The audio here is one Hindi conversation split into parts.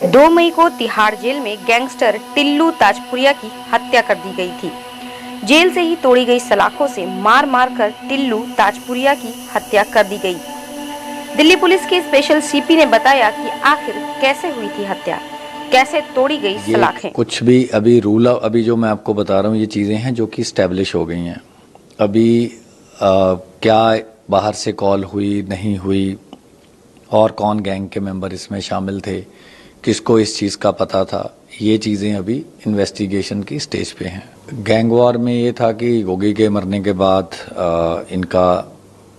2 मई को तिहाड़ जेल में गैंगस्टर टिल्लू ताजपुरिया की हत्या कर दी गई थी। जेल से ही तोड़ी गई सलाखों से मार मार कर टिल्लू ताजपुरिया की हत्या कर दी गई। दिल्ली पुलिस के स्पेशल सीपी ने बताया कि आखिर कैसे हुई थी हत्या, कैसे तोड़ी गई सलाखें। कुछ भी अभी रूल अभी जो मैं आपको बता रहा हूँ ये चीज़ें हैं जो कि स्टैब्लिश हो गई हैं। अभी क्या बाहर से कॉल हुई नहीं हुई और कौन गैंग के मेंबर इसमें शामिल थे, किसको इस चीज़ का पता था, ये चीज़ें अभी इन्वेस्टिगेशन की स्टेज पे हैं। गैंग वॉर में ये था कि गोगी के मरने के बाद इनका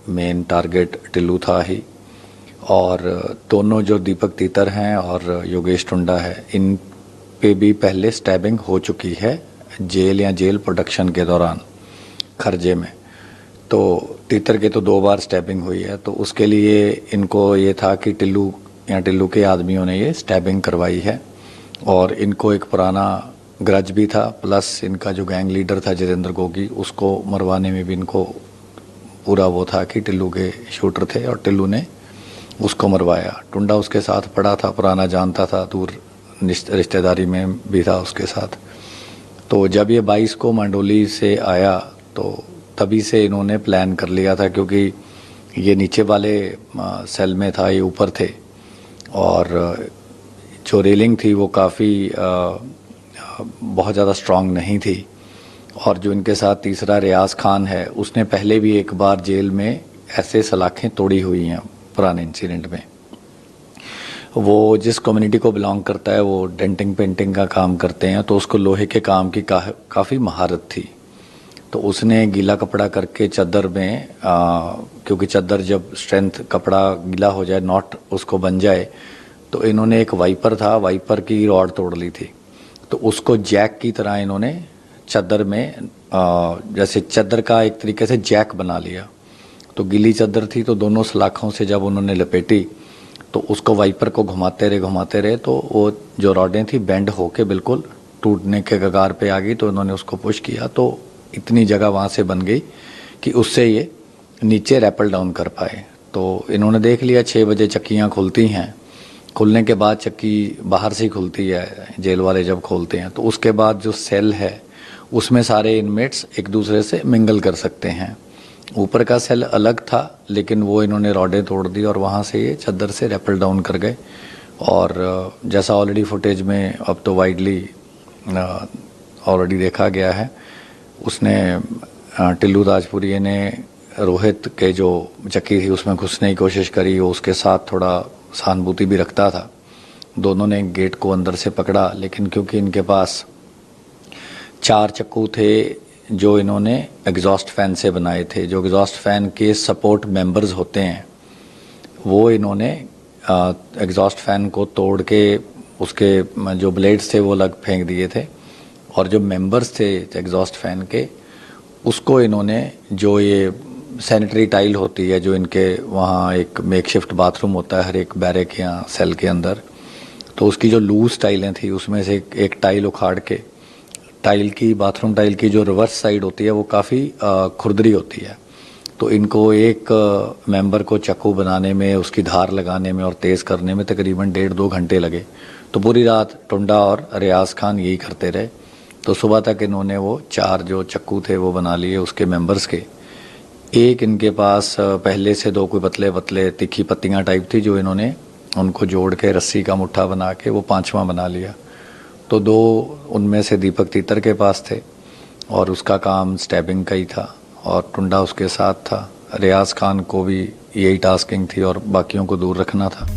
मेन टारगेट टिल्लू था ही, और दोनों जो दीपक तीतर हैं और योगेश टुंडा है, इन पे भी पहले स्टैबिंग हो चुकी है जेल या जेल प्रोडक्शन के दौरान खर्जे में। तो तीतर के तो 2 बार स्टैबिंग हुई है, तो उसके लिए इनको ये था कि टिल्लू या टिल्लू के आदमियों ने ये स्टैबिंग करवाई है, और इनको एक पुराना ग्रज भी था, प्लस इनका जो गैंग लीडर था जितेंद्र गोगी, उसको मरवाने में भी इनको पूरा वो था कि टिल्लू के शूटर थे और टिल्लू ने उसको मरवाया। टुंडा उसके साथ पड़ा था, पुराना जानता था, दूर रिश्तेदारी में भी था उसके साथ। तो जब ये 22 को मंडोली से आया तो तभी से इन्होंने प्लान कर लिया था, क्योंकि ये नीचे वाले सेल में था, ये ऊपर थे, और जो रेलिंग थी वो काफ़ी बहुत ज़्यादा स्ट्रांग नहीं थी। और जो इनके साथ तीसरा रियाज खान है, उसने पहले भी एक बार जेल में ऐसे सलाखें तोड़ी हुई हैं पुराने इंसिडेंट में। वो जिस कम्युनिटी को बिलोंग करता है वो डेंटिंग पेंटिंग का काम करते हैं, तो उसको लोहे के काम की काफ़ी महारत थी। तो उसने गीला कपड़ा करके चादर में क्योंकि चादर जब स्ट्रेंथ कपड़ा गीला हो जाए, नॉट उसको बन जाए, तो इन्होंने एक वाइपर था, वाइपर की रॉड तोड़ ली थी, तो उसको जैक की तरह इन्होंने चादर में जैसे चादर का एक तरीके से जैक बना लिया। तो गीली चादर थी, तो दोनों सलाखों से जब उन्होंने लपेटी तो उसको वाइपर को घुमाते रहे, तो वो जो रॉडें थी बेंड होके बिल्कुल टूटने के कगार पे आ गई। तो इन्होंने उसको पुश किया, तो इतनी जगह वहाँ से बन गई कि उससे ये नीचे रैपल डाउन कर पाए। तो इन्होंने देख लिया 6 बजे चक्कियाँ खुलती हैं, खुलने के बाद चक्की बाहर से ही खुलती है जेल वाले जब खोलते हैं, तो उसके बाद जो सेल है उसमें सारे इनमेट्स एक दूसरे से मिंगल कर सकते हैं। ऊपर का सेल अलग था, लेकिन वो इन्होंने रॉडें तोड़ दी और वहाँ से ये चादर से रैपल डाउन कर गए। और जैसा ऑलरेडी फुटेज में अब तो वाइडली ऑलरेडी देखा गया है, उसने टिल्लू ताजपुरिया ने रोहित के जो चक्की थी उसमें घुसने की कोशिश करी, वो उसके साथ थोड़ा सहानुभूति भी रखता था। दोनों ने गेट को अंदर से पकड़ा, लेकिन क्योंकि इनके पास 4 चाकू थे जो इन्होंने एग्जॉस्ट फैन से बनाए थे, जो एग्जॉस्ट फैन के सपोर्ट मेंबर्स होते हैं, वो इन्होंने एग्जॉस्ट फैन को तोड़ के उसके जो ब्लेड्स थे वो अलग फेंक दिए थे, और जो मेंबर्स थे एग्जॉस्ट फैन के, उसको इन्होंने जो ये सैनिटरी टाइल होती है, जो इनके वहाँ एक मेकशिफ्ट बाथरूम होता है हर एक बैरक या सेल के अंदर, तो उसकी जो लूज टाइलें थी उसमें से एक टाइल उखाड़ के, टाइल की बाथरूम टाइल की जो रिवर्स साइड होती है वो काफ़ी खुरदरी होती है, तो इनको एक मेंबर को चाकू बनाने में, उसकी धार लगाने में और तेज़ करने में तकरीबन 1.5-2 घंटे लगे। तो पूरी रात टुंडा और रियाज खान यही करते रहे। तो सुबह तक इन्होंने वो 4 जो चाकू थे वो बना लिए उसके मेंबर्स के। एक इनके पास पहले से 2 कोई पतले पतले तीखी पत्तियाँ टाइप थी, जो इन्होंने उनको जोड़ के रस्सी का मुट्ठा बना के वो 5वां बना लिया। तो 2 उनमें से दीपक तीतर के पास थे और उसका काम स्टैबिंग का ही था, और टुंडा उसके साथ था। रियाज खान को भी यही टास्किंग थी और बाकियों को दूर रखना था।